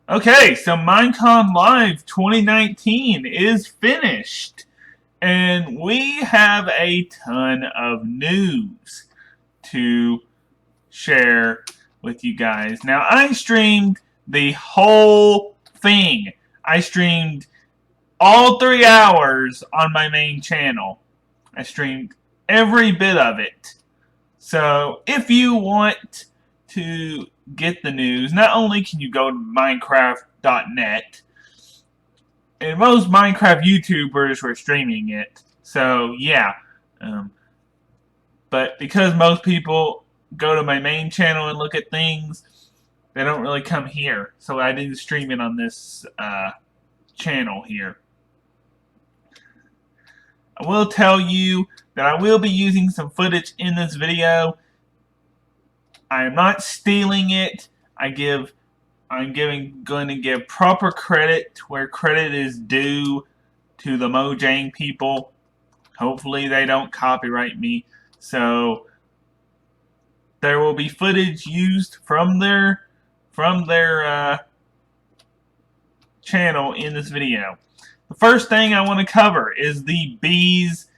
Okay, so MineCon Live 2019 is finished, and we have a ton of news to share with you guys. Now, I streamed the whole thing. I streamed all 3 hours on my main channel. I streamed every bit of it. So, if you want to get the news, not only can you go to Minecraft.net, and most Minecraft YouTubers were streaming it. So, yeah. But because most people go to my main channel and look at things, they don't really come here. So I didn't stream it on this channel here. I will tell you that I will be using some footage in this video. I am not stealing it. I'm going to give proper credit where credit is due to the Mojang people. Hopefully they don't copyright me. So there will be footage used from their channel in this video. The first thing I want to cover is the bees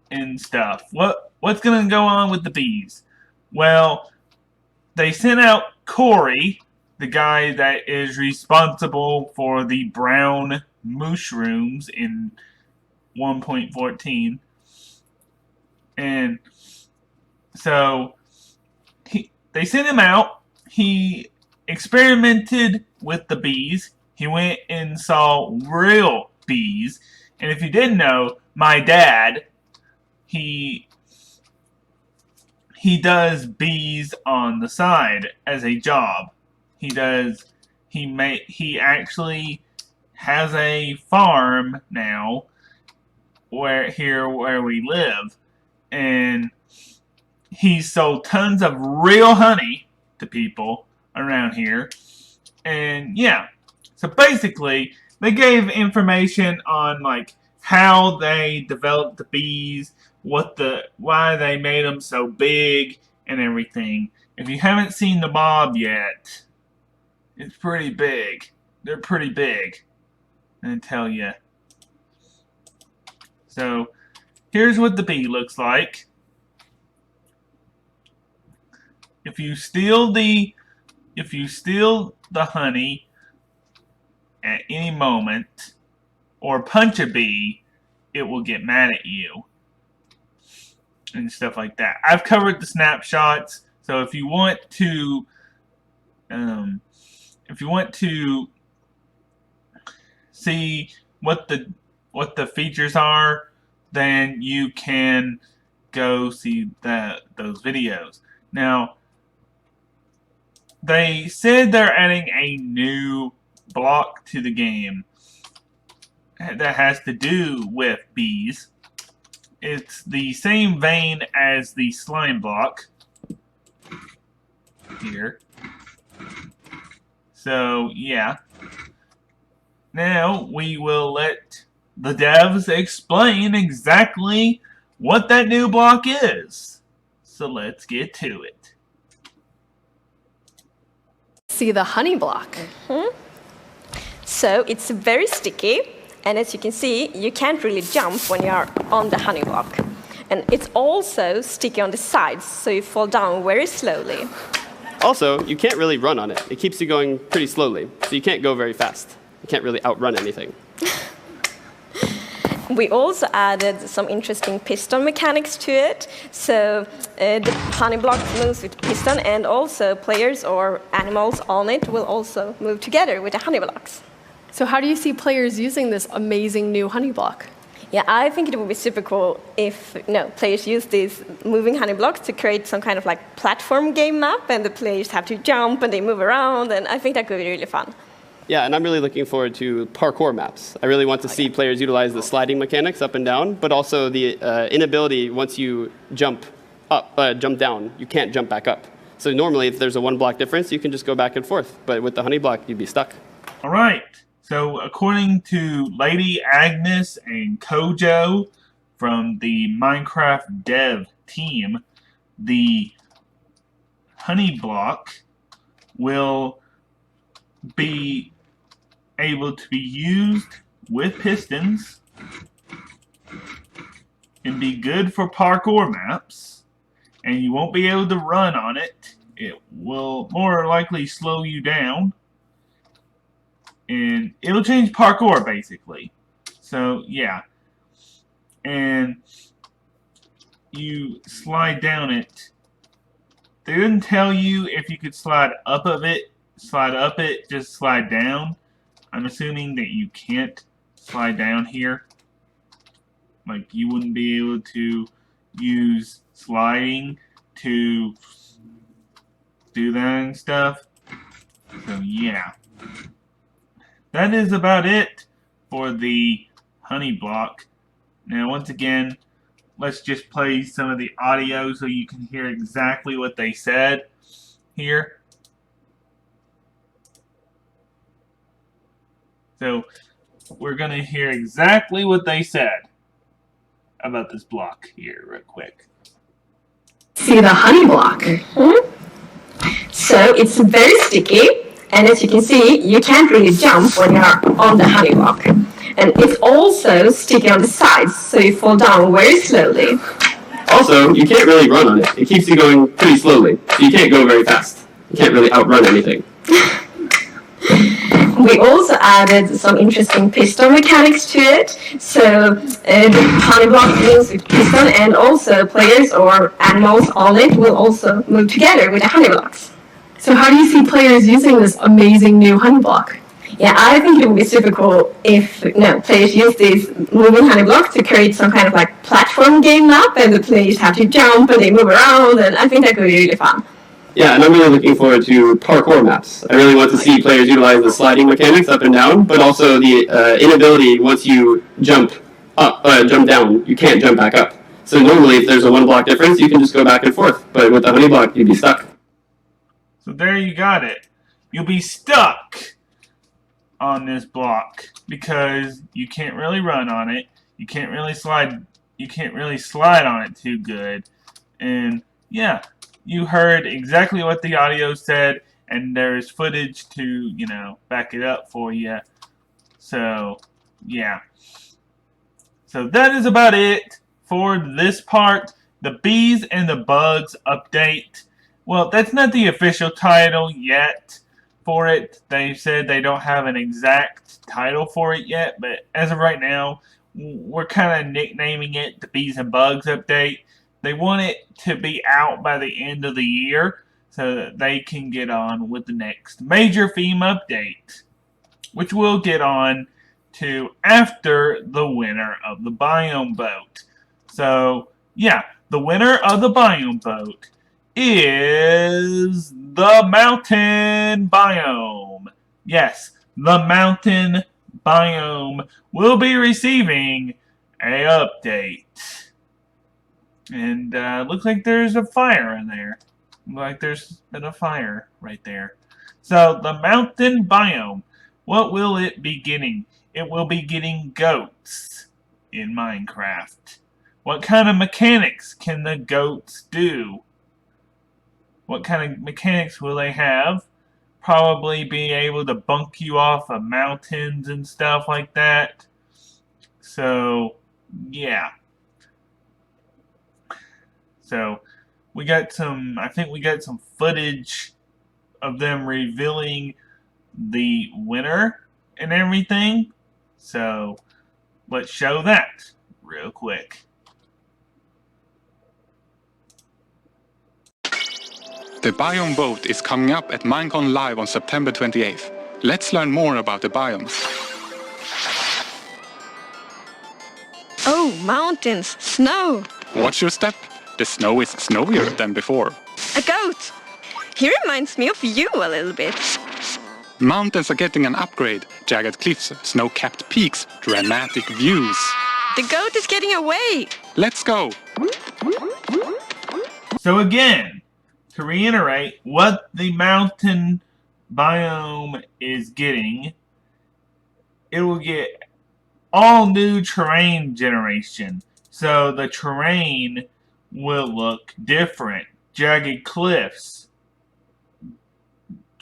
and stuff. What's going to go on with the bees? Well, they sent out Corey, the guy that is responsible for the brown mushrooms in 1.14, and so they sent him out. He experimented with the bees. He went and saw real bees. And if you didn't know, my dad, he does bees on the side as a job. He actually has a farm now where we live, and he sold tons of real honey to people around here. And yeah, so basically they gave information on like how they developed the bees, why they made them so big and everything. If you haven't seen the mob yet, it's pretty big. They're pretty big, I tell you. So here's what the bee looks like. If you steal the honey at any moment or punch a bee, it will get mad at you and stuff like that. I've covered the snapshots, so if you want to see what the features are, then you can go see those videos. Now, they said they're adding a new block to the game that has to do with bees. It's the same vein as the slime block here. So, yeah. Now, we will let the devs explain exactly what that new block is. So, let's get to it. See the honey block. So it's very sticky, and as you can see, you can't really jump when you're on the honey block. And it's also sticky on the sides, so you fall down very slowly. Also, you can't really run on it. It keeps you going pretty slowly, so you can't go very fast. You can't really outrun anything. We also added some interesting piston mechanics to it. So the honey block moves with piston, and also players or animals on it will also move together with the honey blocks. So how do you see players using this amazing new honey block? Yeah, I think it would be super cool if players use these moving honey blocks to create some kind of like platform game map, and the players have to jump and they move around, and I think that could be really fun. Yeah, and I'm really looking forward to parkour maps. I really want to see players utilize the sliding mechanics up and down, but also the inability once you jump down, you can't jump back up. So normally, if there's a one block difference, you can just go back and forth. But with the honey block, you'd be stuck. All right. So according to Lady Agnes and Kojo from the Minecraft dev team, the honey block will be able to be used with pistons and be good for parkour maps, and you won't be able to run on it. It will more likely slow you down, and it'll change parkour basically. So yeah, and you slide down it. They didn't tell you if you could slide up it, just slide down. I'm assuming that you can't slide down here. Like, you wouldn't be able to use sliding to do that and stuff. So yeah. That is about it for the honey block. Now once again, let's just play some of the audio so you can hear exactly what they said here. So we're going to hear exactly what they said about this block here real quick. See the honey block. So it's very sticky, and as you can see, you can't really jump when you're on the honey block. And it's also sticky on the sides, so you fall down very slowly. Also, you can't really run on it. It keeps you going pretty slowly, so you can't go very fast. You can't really outrun anything. We also added some interesting piston mechanics to it. So the honey block moves with piston, and also players or animals on it will also move together with the honey blocks. So how do you see players using this amazing new honey block? Yeah, I think it would be super cool if players use this moving honey block to create some kind of like platform game map, and the players have to jump and they move around, and I think that could be really fun. Yeah, and I'm really looking forward to parkour maps. I really want to see players utilize the sliding mechanics up and down, but also the inability once you jump down, you can't jump back up. So normally if there's a one block difference, you can just go back and forth, but with the honey block, you'd be stuck. So there you got it. You'll be stuck on this block because you can't really run on it. You can't really slide on it too good. And yeah, you heard exactly what the audio said, and there's footage to, back it up for you. So, yeah. So that is about it for this part. The Bees and the Bugs update. Well, that's not the official title yet for it. They said they don't have an exact title for it yet, but as of right now, we're kind of nicknaming it the Bees and Bugs update. They want it to be out by the end of the year so that they can get on with the next major theme update, which we'll get on to after the winner of the biome vote. So, yeah, the winner of the biome vote is the mountain biome. Yes, the mountain biome will be receiving a update. And looks like there's a fire in there. Like there's been a fire right there. So the mountain biome, what will it be getting? It will be getting goats in Minecraft. What kind of mechanics can the goats do? What kind of mechanics will they have? Probably be able to bunk you off of mountains and stuff like that. So, yeah. So, I think we got some footage of them revealing the winner and everything. So, let's show that real quick. The biome vote is coming up at MINECON Live on September 28th. Let's learn more about the biomes. Oh, mountains, snow. Watch your step. The snow is snowier than before. A goat. He reminds me of you a little bit. Mountains are getting an upgrade. Jagged cliffs, snow-capped peaks, dramatic views. The goat is getting away. Let's go. So again, to reiterate, what the mountain biome is getting, it will get all new terrain generation. So the terrain will look different. Jagged cliffs,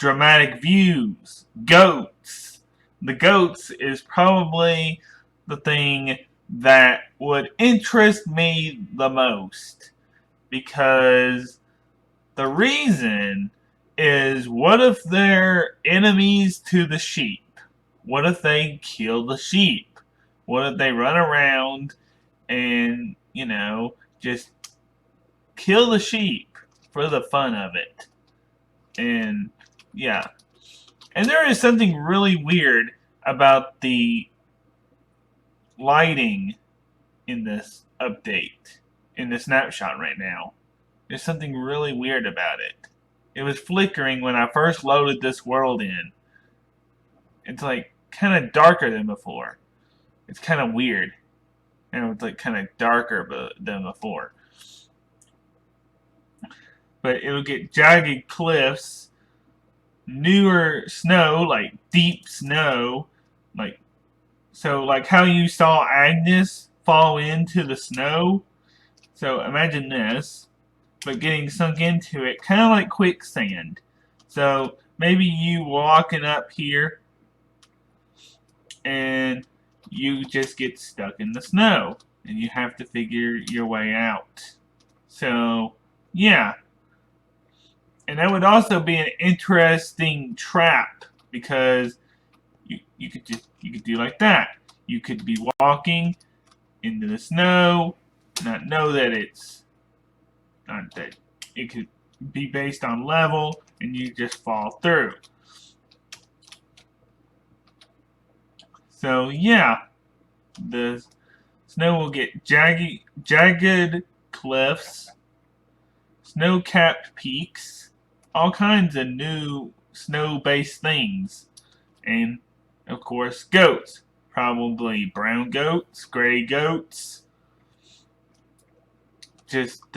dramatic views, goats. The goats is probably the thing that would interest me the most, because the reason is, what if they're enemies to the sheep? What if they kill the sheep? What if they run around and, just kill the sheep for the fun of it? And yeah. And there is something really weird about the lighting in this update, in the snapshot right now. There's something really weird about it. It was flickering when I first loaded this world in. It's like kind of darker than before. It's kind of weird. And it's like kind of darker than before. But it'll get jagged cliffs, newer snow, like deep snow, like how you saw Agnes fall into the snow. So imagine this, but getting sunk into it, kind of like quicksand. So maybe you walking up here and you just get stuck in the snow and you have to figure your way out. So yeah. And that would also be an interesting trap, because you could do like that. You could be walking into the snow, not know that it's not that it could be based on level, and you just fall through. So yeah, the snow will get jagged cliffs, snow-capped peaks, all kinds of new snow-based things, and of course goats. Probably brown goats, gray goats, just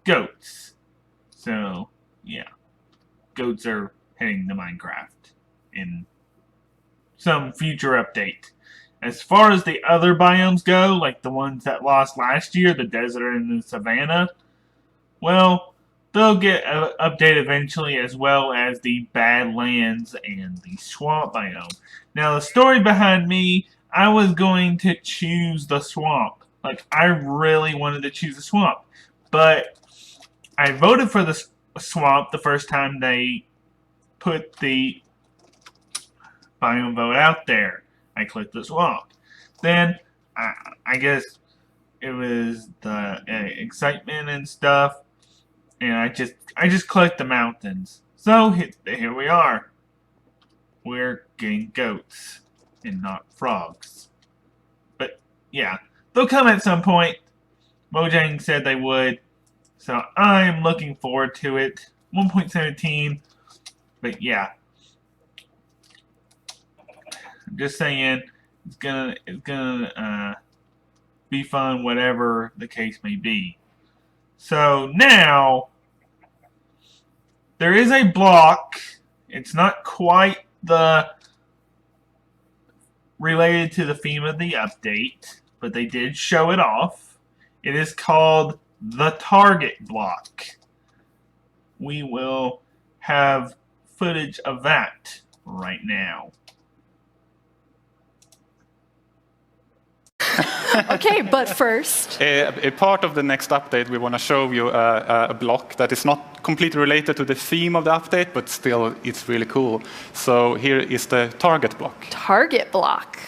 goats. So yeah, goats are heading to Minecraft in some future update. As far as the other biomes go, like the ones that lost last year, the desert and the savanna, well, they'll get an update eventually, as well as the Badlands and the swamp biome. Now, the story behind me, I was going to choose the swamp. Like, I really wanted to choose the swamp. But I voted for the swamp the first time they put the biome vote out there. I clicked the swamp. Then, I guess it was the excitement and stuff. And I just clicked the mountains. So here we are. We're getting goats and not frogs. But yeah, they'll come at some point. Mojang said they would. So I'm looking forward to it. 1.17. But yeah. I'm just saying, it's gonna be fun, whatever the case may be. So now there is a block. It's not quite related to the theme of the update, but they did show it off. It is called the target block. We will have footage of that right now. Okay, but first, A part of the next update, we want to show you a block that is not completely related to the theme of the update, but still it's really cool. So here is the target block. target block.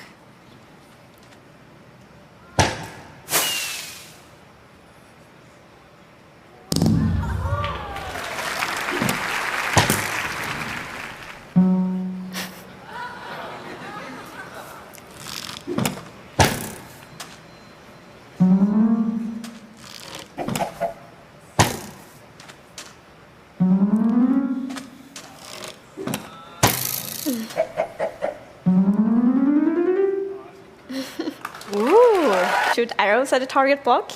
Shoot arrows at the target block,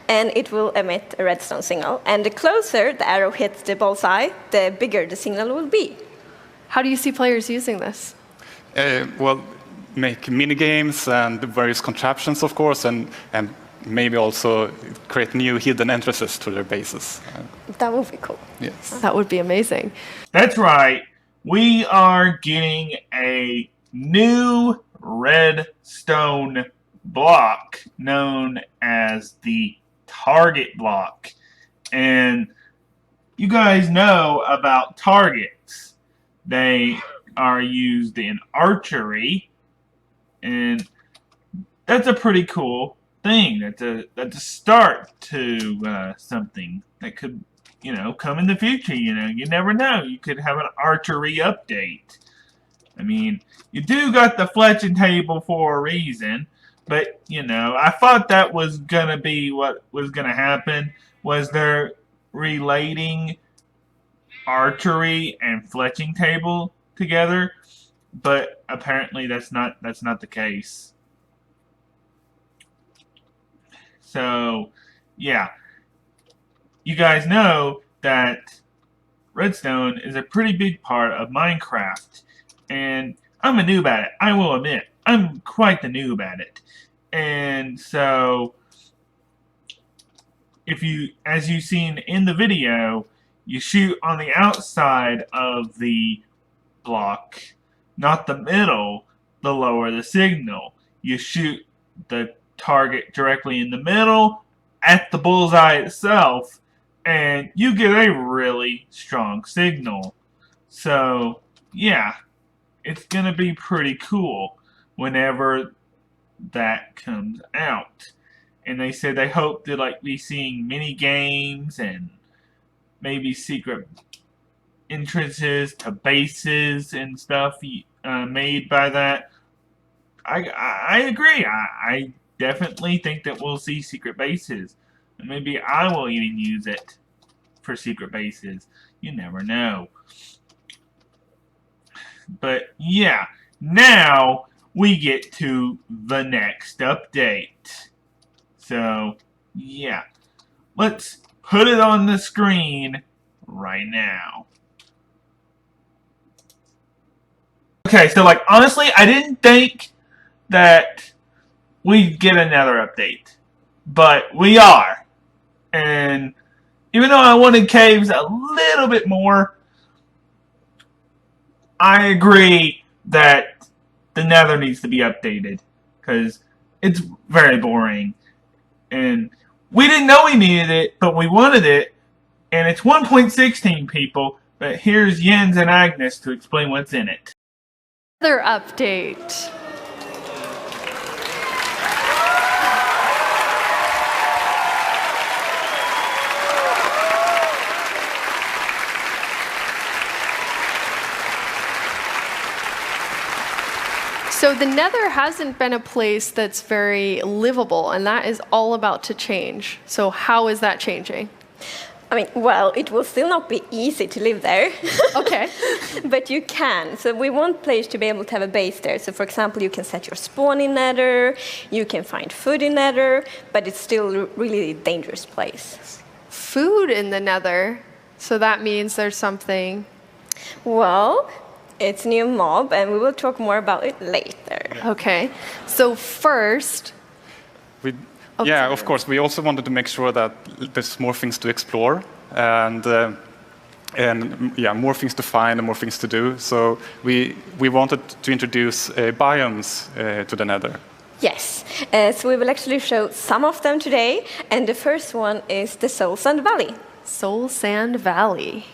and it will emit a redstone signal. And the closer the arrow hits the bullseye, the bigger the signal will be. How do you see players using this? Well, make mini games and various contraptions, of course, and maybe also create new hidden entrances to their bases. That would be cool. Yes. That would be amazing. That's right. we are getting a new redstone block known as the target block. And you guys know about targets. They are used in archery, and that's a pretty cool thing. That's a start to something that could, come in the future. You never know. You could have an archery update. I mean, you do got the fletching table for a reason, but I thought that was gonna be what was gonna happen. Was they're relating archery and fletching table together, but apparently that's not the case. So, yeah, you guys know that redstone is a pretty big part of Minecraft, and I'm a noob at it. I will admit, I'm quite the noob at it. And so, as you've seen in the video, you shoot on the outside of the block, not the middle, the lower the signal. You shoot the target directly in the middle at the bullseye itself, and you get a really strong signal. So, yeah, it's gonna be pretty cool whenever that comes out. And they said they hope to be seeing mini games and maybe secret entrances to bases and stuff made by that. I agree. I definitely think that we'll see secret bases. And maybe I will even use it for secret bases. You never know. But yeah, now we get to the next update. So, yeah. Let's put it on the screen right now. Okay, so honestly, I didn't think that we'd get another update. But we are. And even though I wanted caves a little bit more, I agree that the Nether needs to be updated. Because it's very boring. And we didn't know we needed it, but we wanted it. And it's 1.16, people. But here's Jens and Agnes to explain what's in it. Nether update. So the Nether hasn't been a place that's very livable, and that is all about to change. So how is that changing? I mean, well, it will still not be easy to live there. Okay. But you can. So we want players to be able to have a base there. So for example, you can set your spawn in Nether, you can find food in Nether, but it's still really a dangerous place. Food in the Nether? So that means there's something... Well, it's a new mob, and we will talk more about it later. Okay. So first... Yeah, of course. We also wanted to make sure that there's more things to explore, and yeah, more things to find and more things to do. So we wanted to introduce biomes to the Nether. Yes. So we will actually show some of them today, and the first one is the Soul Sand Valley. Soul Sand Valley.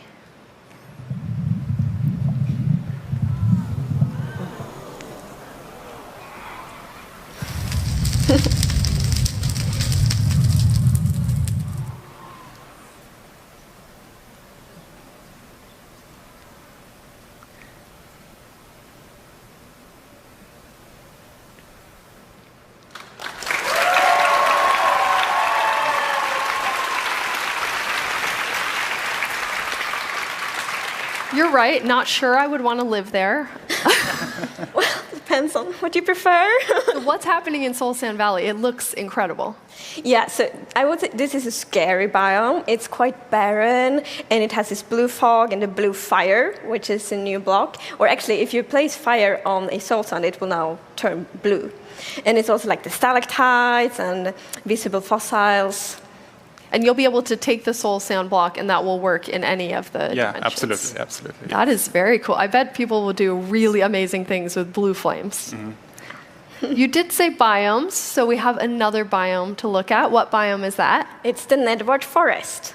You're right, not sure I would want to live there. Well, depends on what you prefer. So what's happening in Soul Sand Valley? It looks incredible. Yeah, so I would say this is a scary biome. It's quite barren, and it has this blue fog and the blue fire, which is a new block. Or actually, if you place fire on a soul sand, it will now turn blue. And it's also like the stalactites and visible fossils. And you'll be able to take the soul sand block, and that will work in any of the dimensions. Absolutely. That is very cool. I bet people will do really amazing things with blue flames. You did say biomes, so we have another biome to look at. What biome is that? It's the netherwort forest.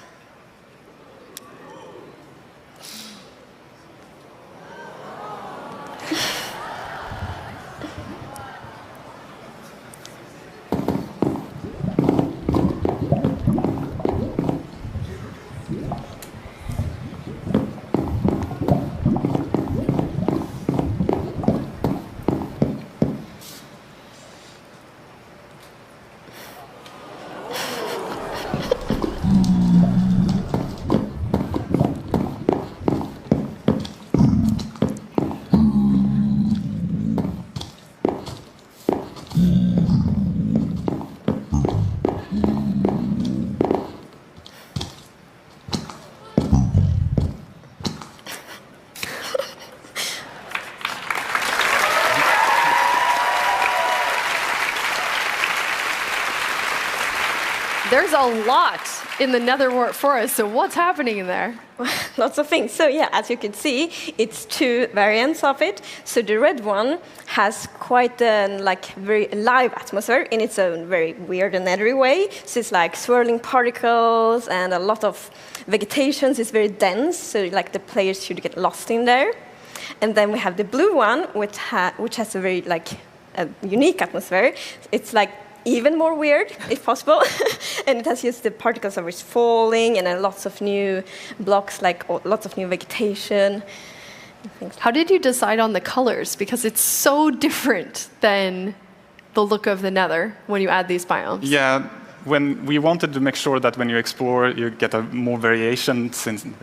There's a lot in the netherwort forest, so what's happening in there? Lots of things. So yeah, as you can see, it's two variants of it. So the red one has quite a very live atmosphere in its own very weird and nethery way. So it's like swirling particles and a lot of vegetation. It's very dense, so like the players should get lost in there. And then we have the blue one, which has a very a unique atmosphere. It's like even more weird, if possible. And it has just the particles of it's falling and lots of new blocks, lots of new vegetation. How did you decide on the colors? Because it's so different than the look of the nether when you add these biomes. Yeah, when we wanted to make sure that when you explore, you get a more variation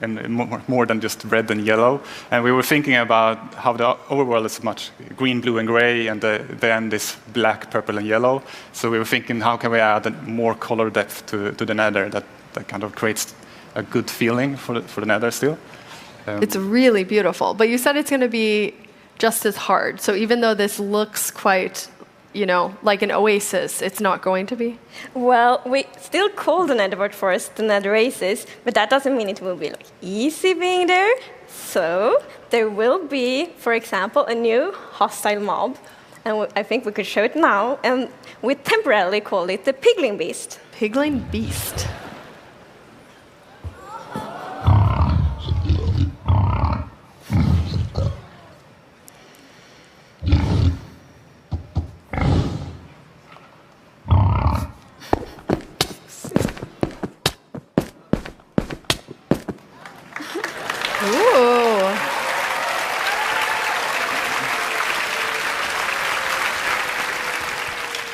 and more than just red and yellow. And we were thinking about how the overworld is much green, blue, and gray, and the end is black, purple, and yellow. So we were thinking, how can we add more color depth to the nether that kind of creates a good feeling for the nether still. It's really beautiful. But you said it's going to be just as hard. So even though this looks quite like an oasis, it's not going to be? Well, we still call the netherwort forest the nether oasis, but that doesn't mean it will be easy being there. So there will be, for example, a new hostile mob, and I think we could show it now, and we temporarily call it the Piglin Beast. Piglin Beast.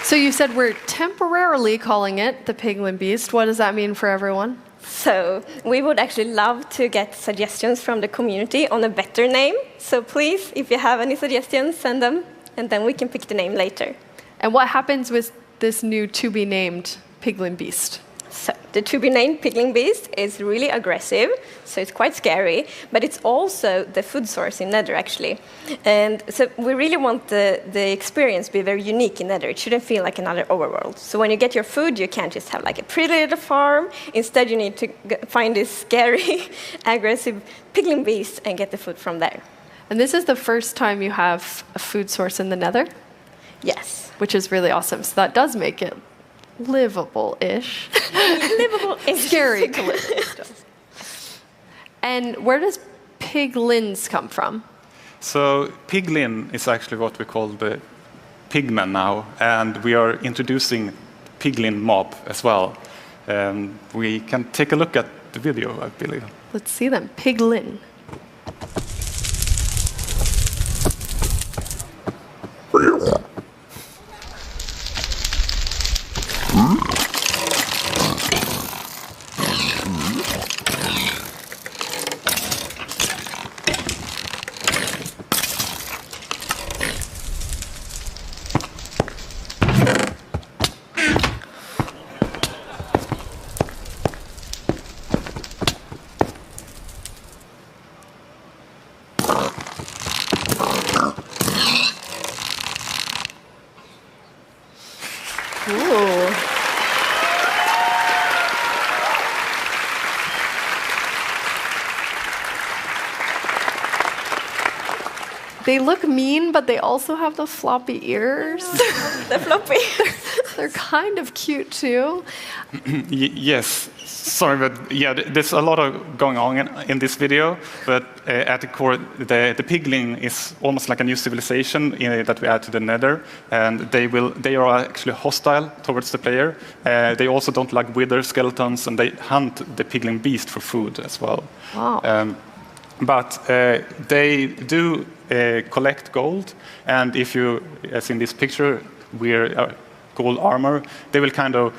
So you said we're temporarily calling it the Piglin Beast. What does that mean for everyone? So we would actually love to get suggestions from the community on a better name. So please, if you have any suggestions, send them, and then we can pick the name later. And what happens with this new to-be-named Piglin Beast? So the to-be-named Piglin Beast is really aggressive, so it's quite scary, but it's also the food source in Nether, actually. And so we really want the experience to be very unique in Nether. It shouldn't feel like another overworld. So when you get your food, you can't just have like a pretty little farm. Instead, you need to find this scary, aggressive Piglin Beast and get the food from there. And this is the first time you have a food source in the Nether? Yes. Which is really awesome. So that does make it livable-ish. Livable-ish. Scary to live in still. And where does piglins come from? So piglin is actually what we call the pigmen now, and we are introducing piglin mob as well. We can take a look at the video, I believe. Let's see them. Piglin. They look mean, but they also have the floppy ears. The floppy. They're kind of cute too. Yes. Sorry, but yeah, there's a lot of going on in this video. But at the core, the piglin is almost like a new civilization that we add to the Nether, and they are actually hostile towards the player. They also don't like wither skeletons, and they hunt the piglin beast for food as well. Wow. But they do collect gold, and if you, as in this picture, wear gold armor, they will kind of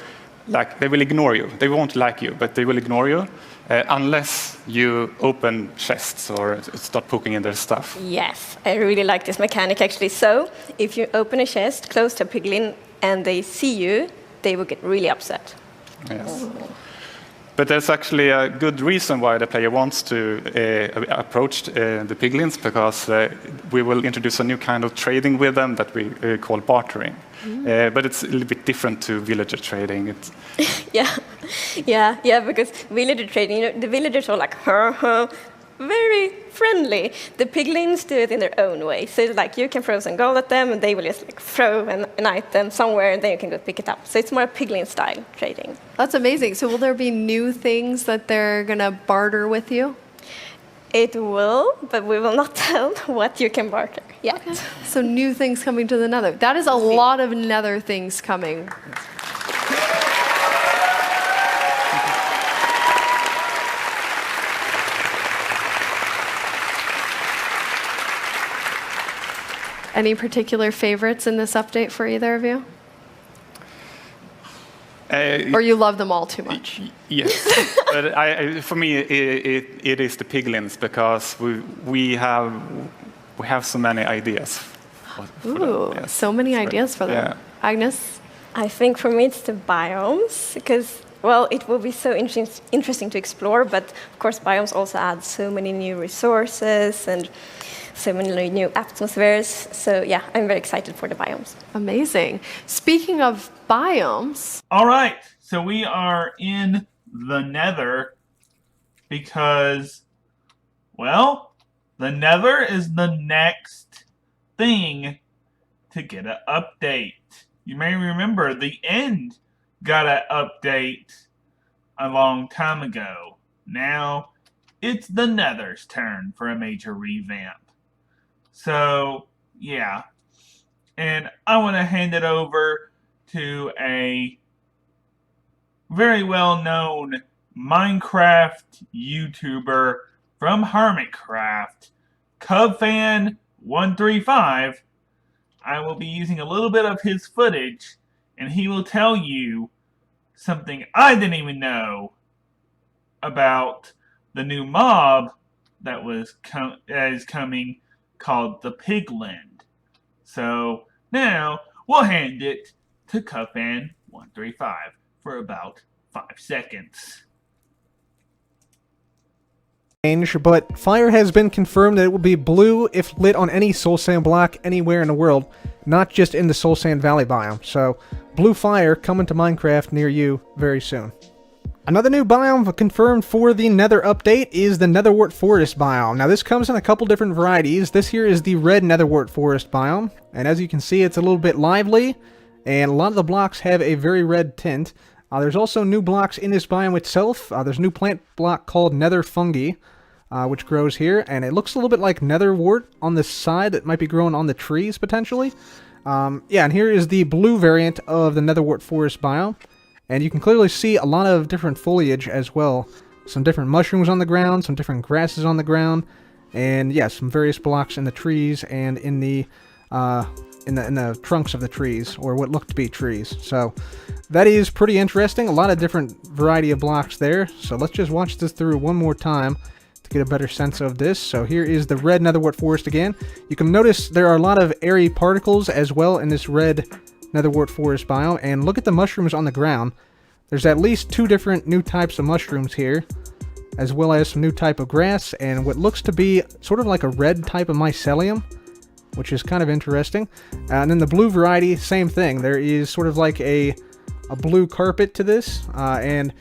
they will ignore you. They won't like you, but they will ignore you unless you open chests or start poking in their stuff. Yes, I really like this mechanic actually. So if you open a chest close to a piglin and they see you, they will get really upset. Yes. But there's actually a good reason why the player wants to approach the piglins, because we will introduce a new kind of trading with them that we call bartering. But it's a little bit different to villager trading. Yeah, because villager trading, the villagers are like, very friendly. The piglins do it in their own way. So it's like you can throw some gold at them, and they will just like throw an item somewhere, and then you can go pick it up. So it's more piglin style trading. That's amazing. So will there be new things that they're gonna barter with you? It will, but we will not tell what you can barter yet. Okay. So new things coming to the Nether. That is a lot of Nether things coming. Any particular favorites in this update for either of you? Or you love them all too much? Yes, but for me it is the piglins, because we have so many ideas. For them. Yes. So many ideas for them. Yeah. Agnes? I think for me it's the biomes, because, well, it will be so interesting to explore, but of course biomes also add so many new resources and so many new atmospheres. So yeah, I'm very excited for the biomes. Amazing. Speaking of biomes. All right, so we are in the Nether because, well, the Nether is the next thing to get an update. You may remember the End got an update a long time ago. Now it's the Nether's turn for a major revamp. So, yeah. And I want to hand it over to a very well-known Minecraft YouTuber from Hermitcraft, Cubfan135. I will be using a little bit of his footage, and he will tell you something I didn't even know about the new mob that is coming, called the Pigland. So now we'll hand it to Cubfan135 for about 5 seconds. But fire has been confirmed that it will be blue if lit on any soul sand block anywhere in the world, not just in the Soul Sand Valley biome. So blue fire coming to Minecraft near you very soon. Another new biome confirmed for the Nether update is the Netherwort Forest biome. Now this comes in a couple different varieties. This here is the red Netherwort Forest biome, and as you can see it's a little bit lively, and a lot of the blocks have a very red tint. There's also new blocks in this biome itself. There's a new plant block called Nether Fungi, which grows here, and it looks a little bit like Netherwort on the side that might be growing on the trees potentially. Yeah, and here is the blue variant of the Netherwort Forest biome. And you can clearly see a lot of different foliage as well. Some different mushrooms on the ground, some different grasses on the ground, and yeah, some various blocks in the trees and in the trunks of the trees, or what look to be trees. So that is pretty interesting. A lot of different variety of blocks there. So let's just watch this through one more time to get a better sense of this. So here is the red Netherwort Forest again. You can notice there are a lot of airy particles as well in this red Netherwort Forest biome, and look at the mushrooms on the ground. There's at least 2 different new types of mushrooms here, as well as some new type of grass, and what looks to be sort of like a red type of mycelium, which is kind of interesting. And then the blue variety, same thing. There is sort of like a blue carpet to this, and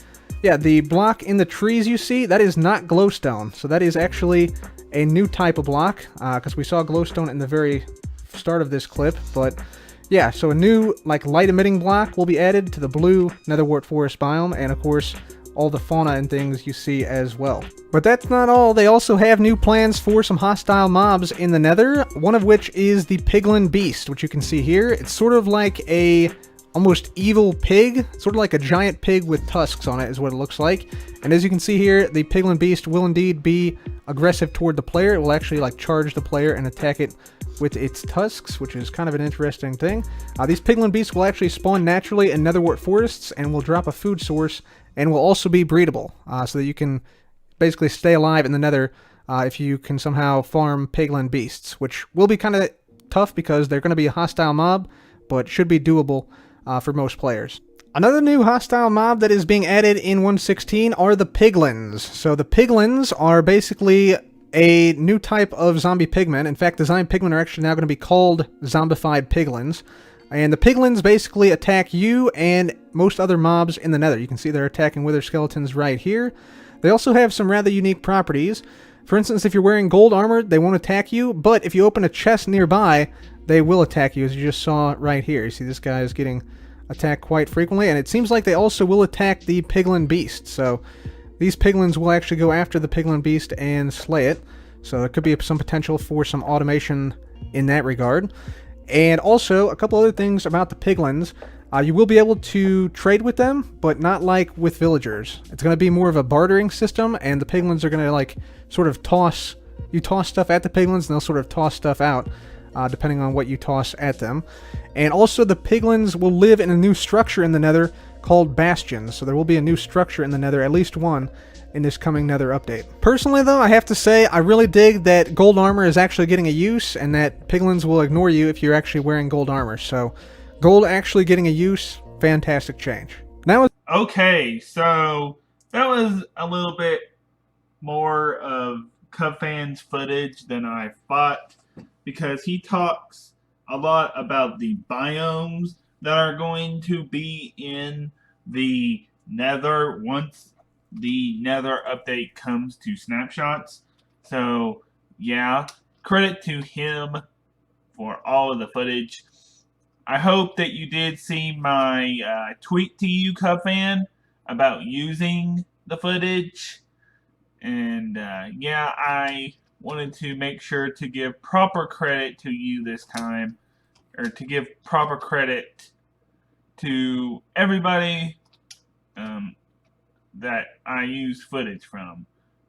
Yeah, the block in the trees you see, that is not glowstone. So that is actually a new type of block, because we saw glowstone in the very start of this clip. But yeah, so a new like light emitting block will be added to the blue netherwort forest biome, and of course all the fauna and things you see as well. But that's not all. They also have new plans for some hostile mobs in the nether, one of which is the piglin beast, which you can see here. It's sort of like a almost evil pig, sort of like a giant pig with tusks on it is what it looks like. And as you can see here, the piglin beast will indeed be aggressive toward the player. It will actually like charge the player and attack it with its tusks, which is kind of an interesting thing. These piglin beasts will actually spawn naturally in netherwort forests and will drop a food source and will also be breedable, so that you can basically stay alive in the nether if you can somehow farm piglin beasts, which will be kind of tough because they're going to be a hostile mob, but should be doable for most players. Another new hostile mob that is being added in 1.16 are the piglins. So the piglins are basically a new type of zombie pigmen. In fact, the zombie pigmen are actually now going to be called zombified piglins. And the piglins basically attack you and most other mobs in the nether. You can see they're attacking wither skeletons right here. They also have some rather unique properties. For instance, if you're wearing gold armor, they won't attack you, but if you open a chest nearby, they will attack you, as you just saw right here. You see this guy is getting attacked quite frequently, and it seems like they also will attack the piglin beast. So these piglins will actually go after the piglin beast and slay it. So there could be some potential for some automation in that regard. And also, a couple other things about the piglins. You will be able to trade with them, but not like with villagers. It's going to be more of a bartering system, and the piglins are going to like sort of toss stuff at the piglins, and they'll sort of toss stuff out, depending on what you toss at them. And also, the piglins will live in a new structure in the nether called bastions. So there will be a new structure in the nether, at least one, in this coming nether update. Personally though, I have to say I really dig that gold armor is actually getting a use, and that piglins will ignore you if you're actually wearing gold armor. So gold actually getting a use, fantastic change. Now, okay, so that was a little bit more of Cubfan's footage than I thought, because he talks a lot about the biomes that are going to be in the nether once the nether update comes to snapshots. So yeah, credit to him for all of the footage. I hope that you did see my tweet to you, Cubfan, about using the footage. And yeah, I wanted to make sure to give proper credit to you this time, or to give proper credit to everybody that I use footage from.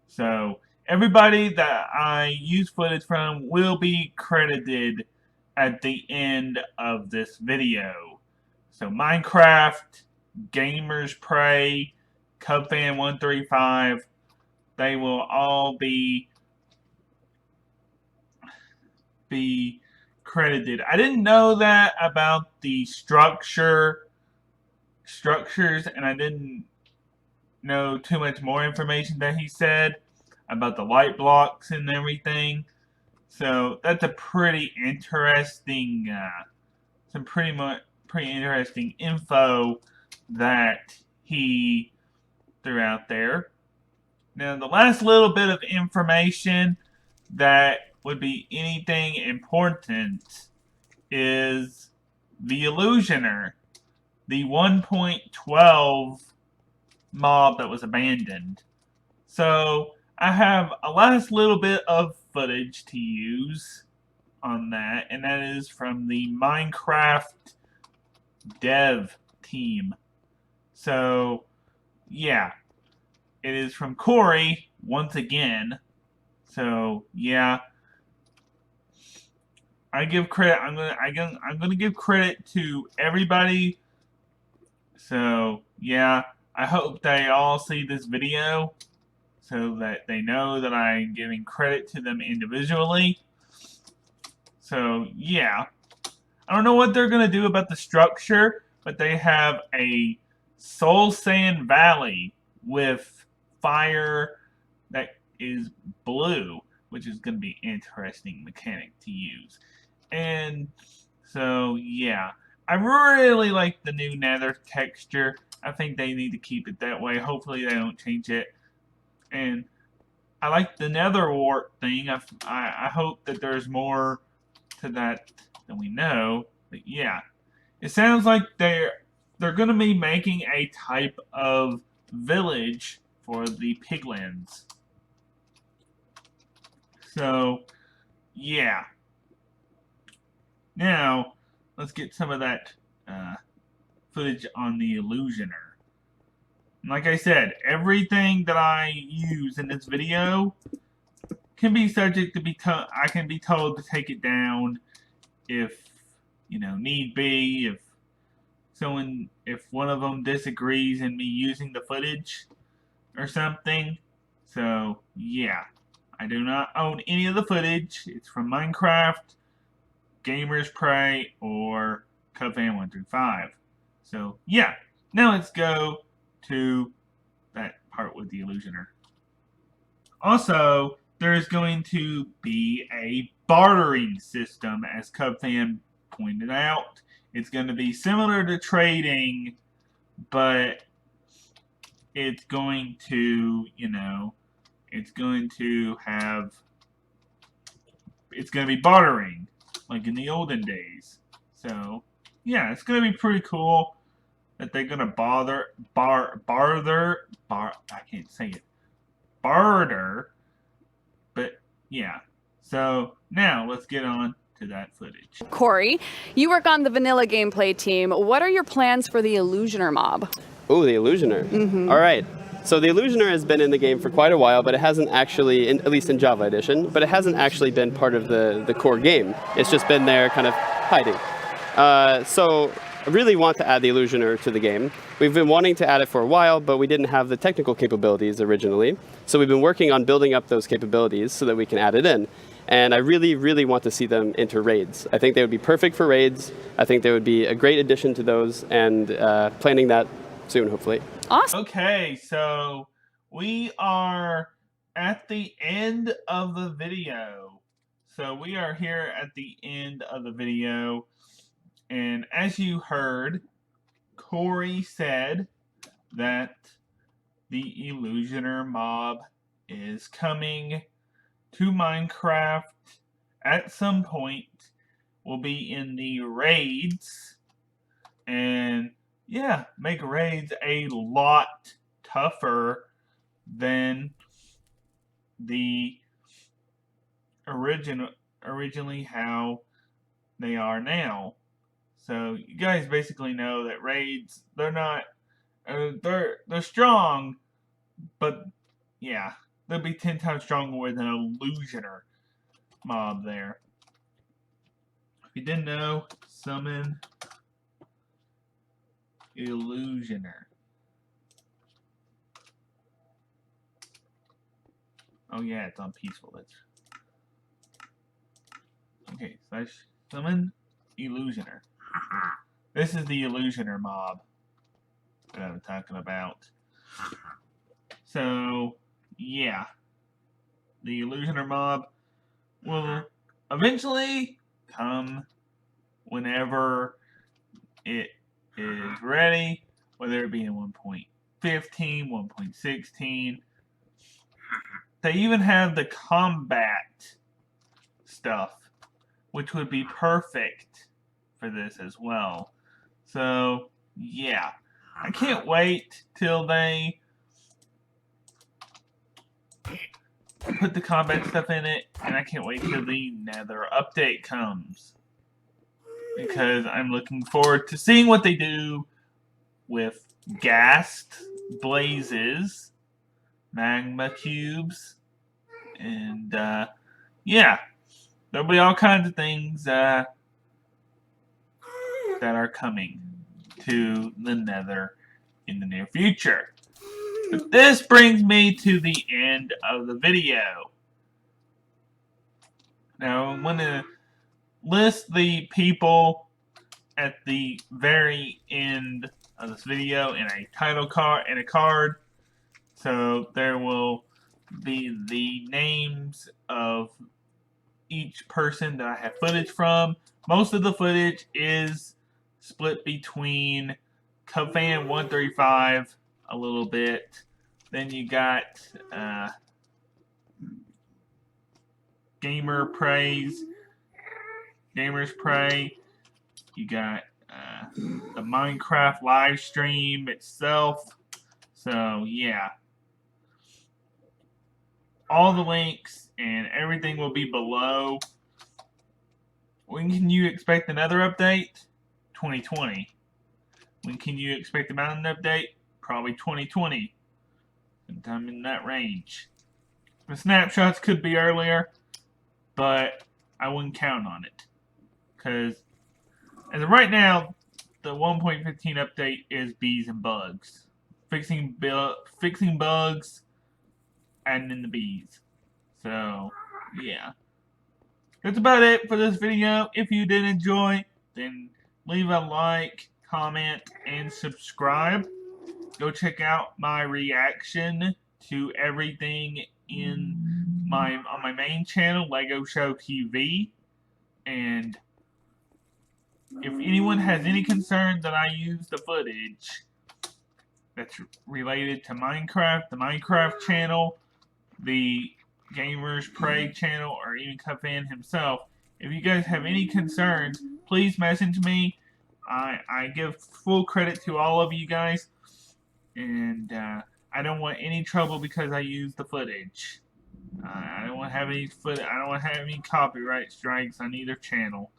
So everybody that I use footage from will be credited at the end of this video. So Minecraft, Gamers Prey, Cubfan135, they will all be credited. I didn't know that about the structures, and I didn't know too much more information that he said about the light blocks and everything. So that's a pretty interesting, pretty interesting info that he threw out there. Now, the last little bit of information that would be anything important is the Illusioner, the 1.12 mob that was abandoned. So I have a last little bit of footage to use on that, and that is from the Minecraft dev team. So yeah, it is from Corey once again. So yeah, I give credit. I'm gonna give credit to everybody. So yeah, I hope they all see this video so that they know that I'm giving credit to them individually. So yeah, I don't know what they're gonna do about the structure, but they have a Soul Sand Valley with fire that is blue, which is going to be an interesting mechanic to use. And so, yeah, I really like the new nether texture. I think they need to keep it that way. Hopefully they don't change it. And I like the nether wart thing. I hope that there's more to that than we know. But yeah, it sounds like they're going to be making a type of village for the piglins. So yeah. Now let's get some of that footage on the Illusioner. Like I said, everything that I use in this video can be subject to be I can be told to take it down if, you know, need be, if one of them disagrees in me using the footage or something. So, yeah. I do not own any of the footage. It's from Minecraft, Gamers Prey, or CubFan135. So, yeah. Now let's go to that part with the Illusioner. Also, there's going to be a bartering system, as CubFan pointed out. It's going to be similar to trading, but it's going to, you know, it's going to be bartering, like in the olden days. So, yeah, it's going to be pretty cool that they're going to barter, but yeah. So now let's get on to that footage. Corey, you work on the vanilla gameplay team. What are your plans for the Illusioner mob? Oh, the Illusioner. All right. So the Illusioner has been in the game for quite a while, but it hasn't actually, at least in Java Edition, but it hasn't actually been part of the core game. It's just been there kind of hiding. So I really want to add the Illusioner to the game. We've been wanting to add it for a while, but we didn't have the technical capabilities originally. So we've been working on building up those capabilities so that we can add it in. And I really, really want to see them enter raids. I think they would be perfect for raids. I think they would be a great addition to those, and planning that soon, hopefully. Awesome. Okay, so we are at the end of the video. So we are here at the end of the video. And as you heard, Corey said that the Illusioner mob is coming to Minecraft at some point. Will be in the raids. And yeah, make raids a lot tougher than the originally how they are now. So you guys basically know that raids, they're not, they're strong, but yeah, they'll be 10 times stronger with an Illusioner mob there. If you didn't know, summon Illusioner. Oh yeah, it's on peaceful. Okay, summon Illusioner. This is the Illusioner mob that I'm talking about. So, yeah. The Illusioner mob will eventually come whenever it is ready, whether it be in 1.15, 1.16. They even have the combat stuff, which would be perfect for this as well. So, yeah. I can't wait till they put the combat stuff in it, and I can't wait till the Nether update comes. Because I'm looking forward to seeing what they do with ghast blazes, magma cubes, and yeah, there'll be all kinds of things that are coming to the Nether in the near future. But this brings me to the end of the video. Now I'm going to list the people at the very end of this video in a title card and a card. So there will be the names of each person that I have footage from. Most of the footage is split between CubFan135 a little bit. Then you got Gamers Pray. You got the Minecraft live stream itself. So yeah, all the links and everything will be below. When can you expect another update? 2020. When can you expect a mountain update? Probably 2020. Sometime in that range. The snapshots could be earlier, but I wouldn't count on it. Because as of right now, the 1.15 update is bees and bugs. Fixing bugs, adding in the bees. So, yeah. That's about it for this video. If you did enjoy, then leave a like, comment, and subscribe. Go check out my reaction to everything on my main channel, Lego Show TV. And if anyone has any concern that I use the footage that's related to Minecraft, the Minecraft channel, the Gamers Pray channel, or even CubFan himself, if you guys have any concerns, please message me. I give full credit to all of you guys, and I don't want any trouble because I use the footage. I don't want to have any copyright strikes on either channel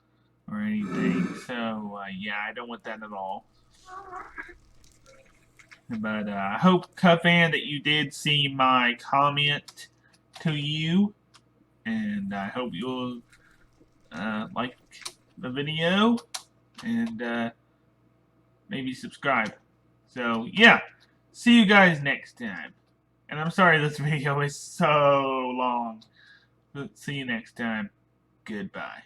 or anything. So yeah, I don't want that at all. But I hope, CubFan, that you did see my comment to you, and I hope you'll like the video and maybe subscribe. So yeah, see you guys next time. And I'm sorry this video is so long. But see you next time. Goodbye.